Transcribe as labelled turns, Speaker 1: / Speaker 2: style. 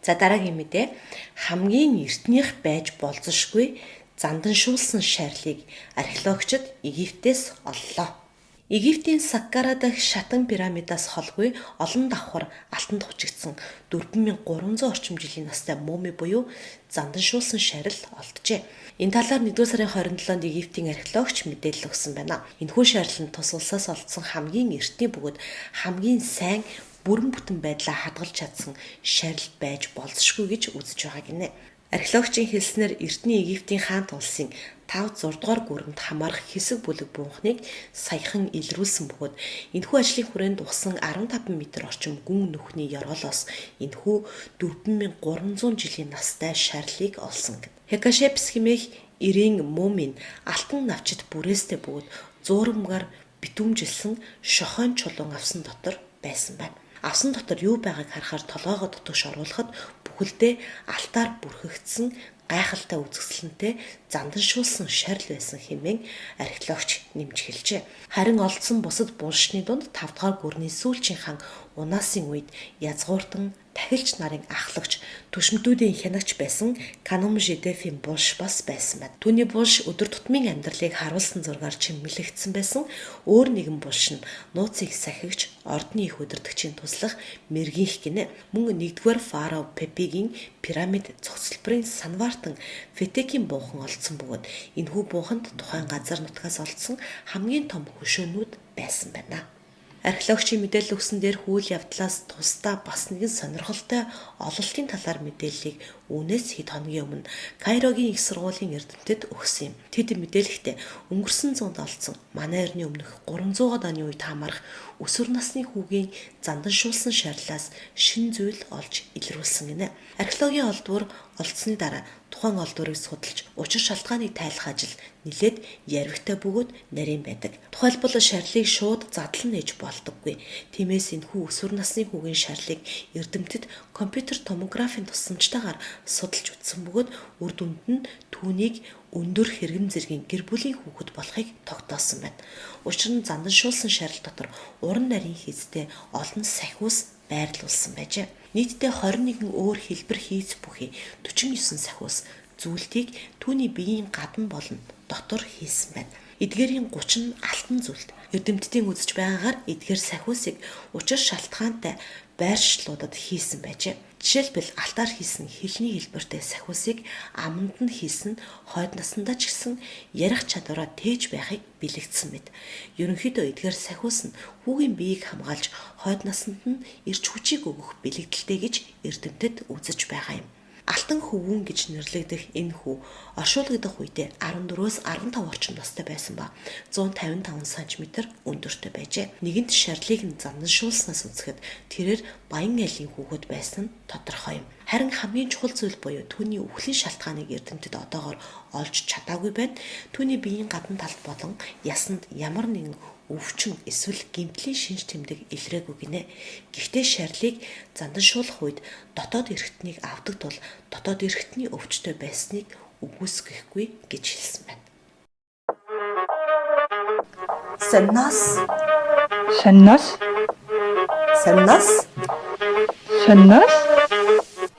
Speaker 1: За дараагийн мэдээ хамгийн эртнийх байж болзошгүй занданшуулсан шарлыг археологчид Египтээс оллоо. Египтийн Саккара дахь шатан пирамидаас холгүй олон давхар алтанд хучигдсан 4300 орчим жилийн настай муми буюу занданшуулсан шарил олджээ. Энэ талаар 1-р сарын 27-нд Египтийн археологч мэдээлэл өгсөн байна. Энэхүү шарил нь тус улсаас олдсон хамгийн эртний бөгөөд хамгийн сайн бүрэн бүтэн байдлаа хадгалж чадсан шарил байж болзошгүй гэж үзэж байгаа гинэ. Археологчийн хэлснээр эртний Египтийн хаант улсын 5-6 дугаар гүрэнд хамаарах хэсэг бүлэг буунхныг саяхан илрүүлсэн бөгөөд энэхүү ажлын хүрээнд усан 15 м орчим гүн нүхний ёроолоос энэхүү 4300 жилийн настай шарлыг олсон гэв. Хекашепс хэмээх эрийн мумийн алтан навчид бүрээстэй бөгөөд зуурамгаар битүүмжилсэн шохойн чулуун авсан дотор байсан байна. Авсан дотор юу байгааг харахаар толгоогоо дутагш оруулахад бүхэлдээ алтаар бүрхэгдсэн гайхалтай үзэсгэлэнтэй занданшуулсан шарил байсан хэмээн археологч нэмж хэлжээ. Харин олдсон бусад булшны дунд 5 дугаар гүрний сүүлчийн хан Унаасын үед язгууртан тахилч нарын ахлагч түшмтүүдийн хянагч байсан Каномжидефийн булш бас байсан байна. Түүний булш өдөр тутмын амьдралыг харуулсан зургаар чимэглэгдсэн байсан. Өөр нэгэн булш нь нууцыг сахигч ордны их удирдагчийн туслах мэргийнх гинэ. Мөн 1-р фарао Пепигийн пирамид цогцлборын санваартан Фетекийн буухан олдсон бөгөөд энэхүү бууханд тухайн газар нутгаас олдсон хамгийн том хөшөөнүүд байсан байна. Археологчийн мэдээлэл өгсөн дээр хүл явдлаас тусдаа бас нэгэн сонирхолтой ололтын талаар мэдээллийг үүнээс хэд хоногийн өмнө Кайрогийн их сургуулийн эрдэмтэд өгсөн юм. Тэд мэдээлэхдээ өнгөрсөн зуунд олдсон манай эртний өмнөх 300-аад оны үед хамаарах өсвөр насны хүүгийн занданшуулсан шарилаас шин зүйл олж илрүүлсэн гинэ. Археологийн олдвор олдсны дараа тухайн олдворыг судалж учир шалтгааныг тайлах ажил нэлээд ярвигтай бөгөөд нарийн байдаг. Тухайлбал шарлыг шууд задлан нээж болдоггүй. Тиймээс энэхүү өсвөр насны хүүгийн шарлыг эрдэмтэд компьютер томографийн тусламжтайгаар судалж үзсэн бөгөөд үр дүнд нь түүнийг өндөр хэрэгэм зэргийн гэр бүлийн хүүхэд болохыг тогтоосон байна. Учир нь занданшуулсан шарил дотор уран нарийн хийцтэй олон сахиус байрлуулсан байжээ. Нийтдээ 21 өөр хэлбэр хийц бүхий 49 сахиус зүйлтийг түүний биеийн гадна болон дотор хийсэн байна. Эдгээрийн 30 нь алтан зүйлт. Эрдэмтдийн үзэж байгаагаар эдгээр сахиусыг учир шалтгаантай байршлуудад хийсэн байжээ. Жишээлбэл алтаар хийсэн хэлний хэлбэртэй сахиусыг аманд нь хийсэн хойд насандаа ч гэсэн ярих чадвараа тээж байхыг бэлэгдсэн мэт. Ерөнхийдөө эдгээр сахиус нь хүүгийн биеийг хамгаалж хойд насанд нь эрч хүчийг өгөх бэлэгдэлтэй гэж эрдэмтэд үзэж байгаа юм. Алтан хөвгүүн гэж нэрлэгдэх энэ хүү оршуулгадах үедээ 14-өөс 15 орчим настай байсан ба 155 см өндөртэй байжээ. Нэгэнт шарлыг нь занданшуулснаас үзэхэд тэрээр баян айлын хүүхэд байсан нь тодорхой юм. Харин хамгийн чухал зүйл буюу түүний үхлийн шалтгааныг эрдэмтэд одоогоор олж чадаагүй байна. Түүний биеийн гадна талд болон ясанд ямар нэгэн өвчин эсвэл гэмтлийн шинж тэмдэг илрээгүй гинэ. Гэхдээ шарлыг занданшуулах үед дотоод эрхтнийг авдаг тул дотоод эрхтний өвчтөй байсныг үгүйсгэхгүй гэж хэлсэн байна.
Speaker 2: Саннас